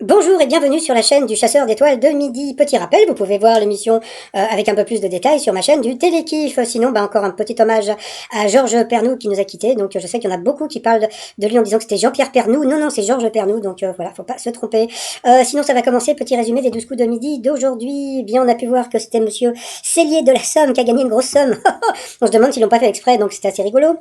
Bonjour et bienvenue sur la chaîne du Chasseur d'étoiles de midi. Petit rappel, vous pouvez voir l'émission avec un peu plus de détails sur ma chaîne du Télékiff. Sinon, encore un petit hommage à Georges Pernou qui nous a quittés. Donc je sais qu'il y en a beaucoup qui parlent de lui en disant que c'était Jean-Pierre Pernou. Non, non, c'est Georges Pernou. Donc voilà, faut pas se tromper. Sinon, ça va commencer. Petit résumé des 12 coups de midi d'aujourd'hui. Eh bien, on a pu voir que c'était monsieur Cellier de la Somme qui a gagné une grosse somme. On se demande s'ils l'ont pas fait exprès, donc c'est assez rigolo.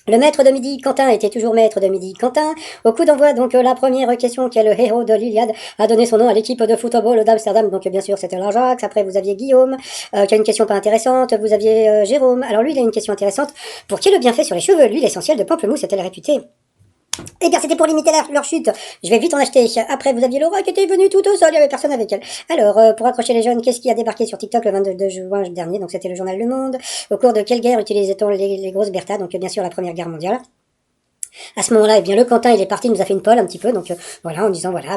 Le maître de midi, Quentin, était toujours maître de midi, Quentin. Au coup d'envoi, donc la première question, qui est le héros de l'Iliade, a donné son nom à l'équipe de football d'Amsterdam. Donc bien sûr, c'était l'Ajax. Après, vous aviez Guillaume, qui a une question pas intéressante. Vous aviez Jérôme. Alors lui, il a une question intéressante. Pour qui le bienfait sur les cheveux, l'huile essentielle de pamplemousse est-elle réputée? Eh bien, c'était pour limiter leur chute. Je vais vite en acheter. Après, vous aviez Laura qui était venue toute seule, il n'y avait personne avec elle. Alors, pour accrocher les jeunes, qu'est-ce qui a débarqué sur TikTok le 22 juin dernier? Donc, c'était le journal Le Monde. Au cours de quelle guerre utilisait-on les grosses Bertha? Donc, bien sûr, la Première Guerre mondiale. À ce moment-là, eh bien, le Quentin, il est parti, il nous a fait une polle un petit peu, donc voilà, en disant, voilà,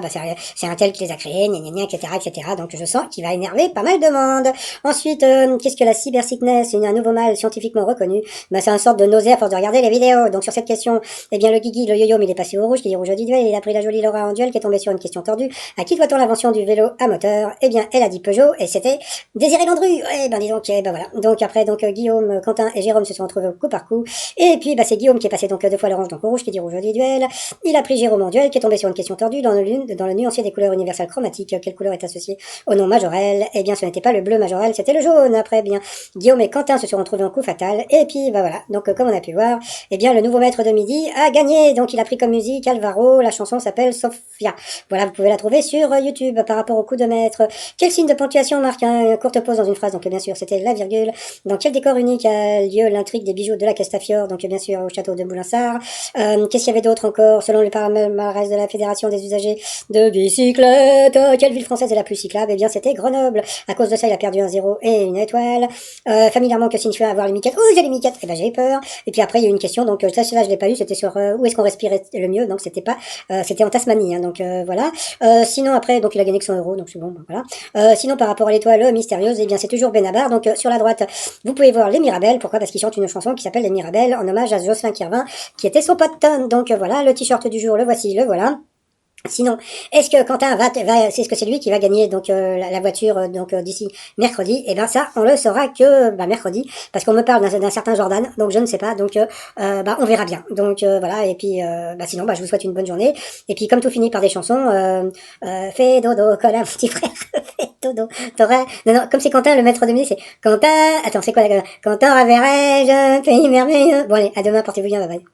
c'est un tel qui les a créés, gna gna gna, etc., etc., donc je sens qu'il va énerver pas mal de monde. Ensuite, qu'est-ce que la cybersickness, un nouveau mal scientifiquement reconnu? C'est une sorte de nausée à force de regarder les vidéos. Donc sur cette question, eh bien, le Guigui, le yo-yo, il est passé au rouge, qui dit rouge au duel, il a pris la jolie Laura en duel, qui est tombée sur une question tordue. À qui doit-on l'invention du vélo à moteur? Eh bien, elle a dit Peugeot, et c'était Désiré Landru. Eh ben, dis donc, voilà. Donc après, Guillaume, Quentin et Jérôme se sont retrouvés au coup par coup. Et puis, c'est Guillaume qui est passé donc deux fois l'orange, donc rouge qui dit rouge au duel. Il a pris Jérôme en duel qui est tombé sur une question tordue dans le nuancier des couleurs universelles chromatiques. Quelle couleur est associée au nom Majorel? Eh bien, ce n'était pas le bleu Majorel, c'était le jaune. Après, bien, Guillaume et Quentin se sont retrouvés en coup fatal. Et puis, voilà. Donc, comme on a pu voir, eh bien, le nouveau maître de midi a gagné. Donc, il a pris comme musique Alvaro. La chanson s'appelle Sofia. Voilà, vous pouvez la trouver sur YouTube. Par rapport au coup de maître, quel signe de ponctuation marque une courte pause dans une phrase? Donc, bien sûr, c'était la virgule. Dans quel décor unique a lieu l'intrigue des bijoux de la Castafiore? Donc, bien sûr, au château de Boulinsart. Qu'est-ce qu'il y avait d'autre encore? Selon les palmarès de la Fédération des usagers de bicyclettes, quelle ville française est la plus cyclable? Eh bien, c'était Grenoble. À cause de ça, il a perdu un zéro et une étoile. Familièrement, que signifie avoir les miquettes? Oh, j'ai les miquettes! Eh ben, j'ai eu peur. Et puis après, il y a eu une question, donc ça, je l'ai pas eu, c'était sur où est-ce qu'on respirait le mieux, donc c'était pas, c'était en Tasmanie, hein, donc voilà. Sinon, après, donc il a gagné que 100 euros, donc c'est bon, voilà. Sinon, par rapport à l'étoile mystérieuse, eh bien, c'est toujours Benabar, donc sur la droite, vous pouvez voir les Mirabelles. Pourquoi? Parce qu'ils chantent une chanson qui s'appelle Les Mirabelles, en hommage à Jocelyn Kirvin, qui était son pote. Donc voilà, le t-shirt du jour, le voici, le voilà. Sinon, est-ce que Quentin est-ce que c'est lui qui va gagner donc la voiture d'ici mercredi? Et ben ça, on le saura que mercredi, parce qu'on me parle d'un certain Jordan, donc je ne sais pas, donc on verra bien. Donc voilà, et puis sinon, je vous souhaite une bonne journée. Et puis comme tout finit par des chansons, fais dodo, colle un petit frère, fais dodo, t'aurais... Non, comme c'est Quentin, le maître de midi, c'est Quentin, attends, c'est quoi la Quentin reverrai-je, pays merveilleux. Bon allez, à demain, portez-vous bien, bye bye.